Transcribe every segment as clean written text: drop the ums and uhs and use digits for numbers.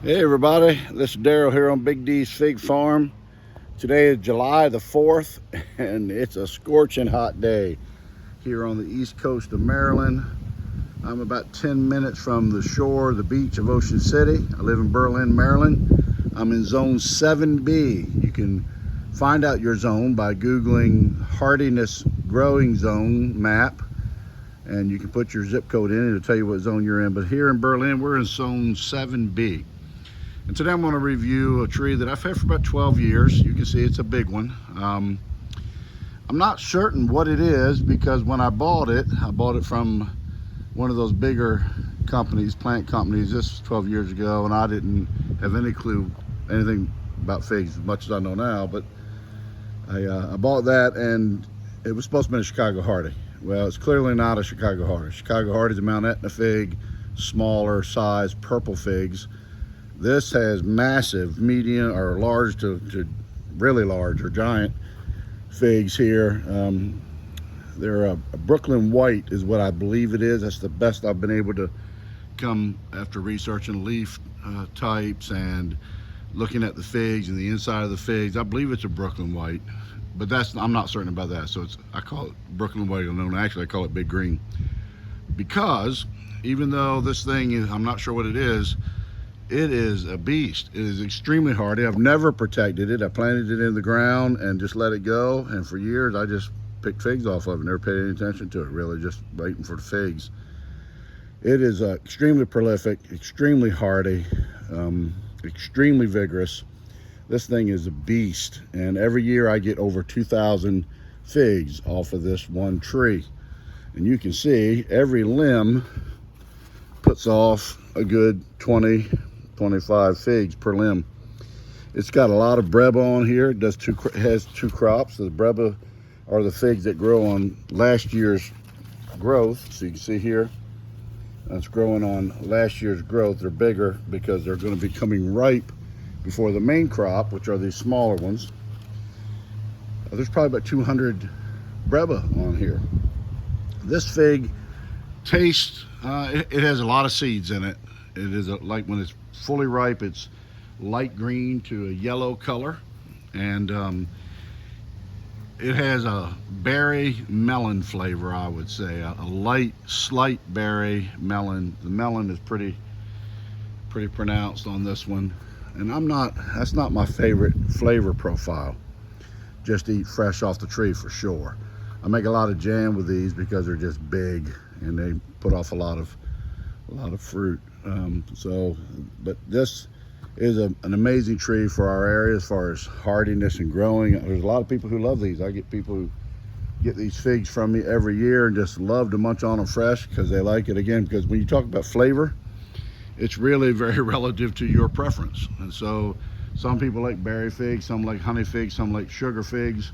Hey everybody, this is Daryl here on Big D's Fig Farm. Today is July the 4th and it's a scorching hot day here on the east coast of Maryland. I'm about 10 minutes from the shore, the beach of Ocean City. I live in Berlin, Maryland. I'm in zone 7B. You can find out your zone by Googling hardiness growing zone map, and you can put your zip code in and it'll tell you what zone you're in. But here in Berlin, we're in zone 7B. And today I'm going to review a tree that I've had for about 12 years. You can see it's a big one. I'm not certain what it is because when I bought it from one of those bigger companies, plant companies. This was 12 years ago, and I didn't have any clue anything about figs as much as I know now. But I bought that, and it was supposed to be a Chicago Hardy. Well, it's clearly not a Chicago Hardy. Chicago Hardy is a Mount Etna fig, smaller size purple figs. This has massive, medium, or large to really large or giant figs here. They're a Brooklyn white is what I believe it is. That's the best I've been able to come after researching leaf types and looking at the figs and the inside of the figs. I believe it's a Brooklyn white, but I'm not certain about that. So I call it Brooklyn white alone. Actually, I call it big green because even though this thing is, I'm not sure what it is a beast. It is extremely hardy. I've never protected it. I planted it in the ground and just let it go. And for years, I just picked figs off of it. Never paid any attention to it, really, just waiting for the figs. It is extremely prolific, extremely hardy, extremely vigorous. This thing is a beast. And every year I get over 2,000 figs off of this one tree. And you can see every limb puts off a good 25 figs per limb. It's got a lot of breba on here. It has two crops. So the breba are the figs that grow on last year's growth. So you can see here, that's growing on last year's growth. They're bigger because they're going to be coming ripe before the main crop, which are these smaller ones. There's probably about 200 breba on here. This fig tastes, it has a lot of seeds in it. It is like when it's fully ripe, it's light green to a yellow color, and it has a berry melon flavor, I would say, a light, slight berry melon. The melon is pretty pronounced on this one, and that's not my favorite flavor profile. Just eat fresh off the tree for sure. I make a lot of jam with these because they're just big and they put off a lot of fruit. But this is an amazing tree for our area as far as hardiness and growing. There's a lot of people who love these. I get people who get these figs from me every year and just love to munch on them fresh because they like it. Again, because when you talk about flavor, it's really very relative to your preference. And so some people like berry figs, some like honey figs, some like sugar figs.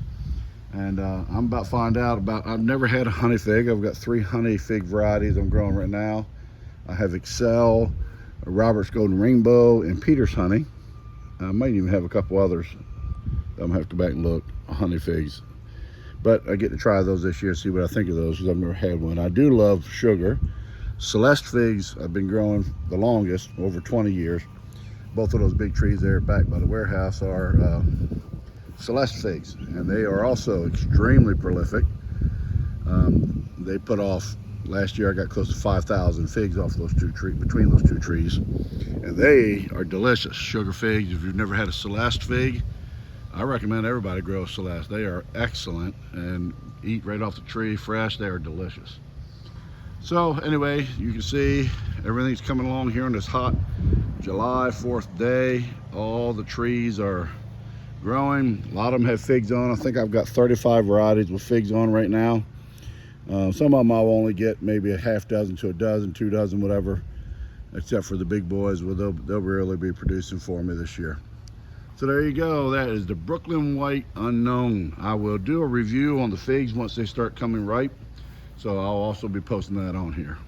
And I'm about to find out I've never had a honey fig. I've got 3 honey fig varieties I'm growing right now. I have Excel, Robert's Golden Rainbow, and Peter's Honey. I might even have a couple others. I'm gonna have to go back and look, honey figs. But I get to try those this year, see what I think of those, because I've never had one. I do love sugar. Celeste figs I've been growing the longest, over 20 years. Both of those big trees there back by the warehouse are Celeste figs, and they are also extremely prolific. They put off, last year I got close to 5,000 figs off those between those two trees, and they are delicious. Sugar figs. If you've never had a Celeste fig, I recommend everybody grow a Celeste. They are excellent and eat right off the tree fresh. They are delicious. So anyway, you can see everything's coming along here on this hot July 4th day. All the trees are growing. A lot of them have figs on. I think I've got 35 varieties with figs on right now. Some of them I'll only get maybe a half dozen to a dozen, 2 dozen, whatever, except for the big boys. Well, they'll really be producing for me this year. So there you go. That is the Brooklyn White Unknown. I will do a review on the figs once they start coming ripe. So I'll also be posting that on here.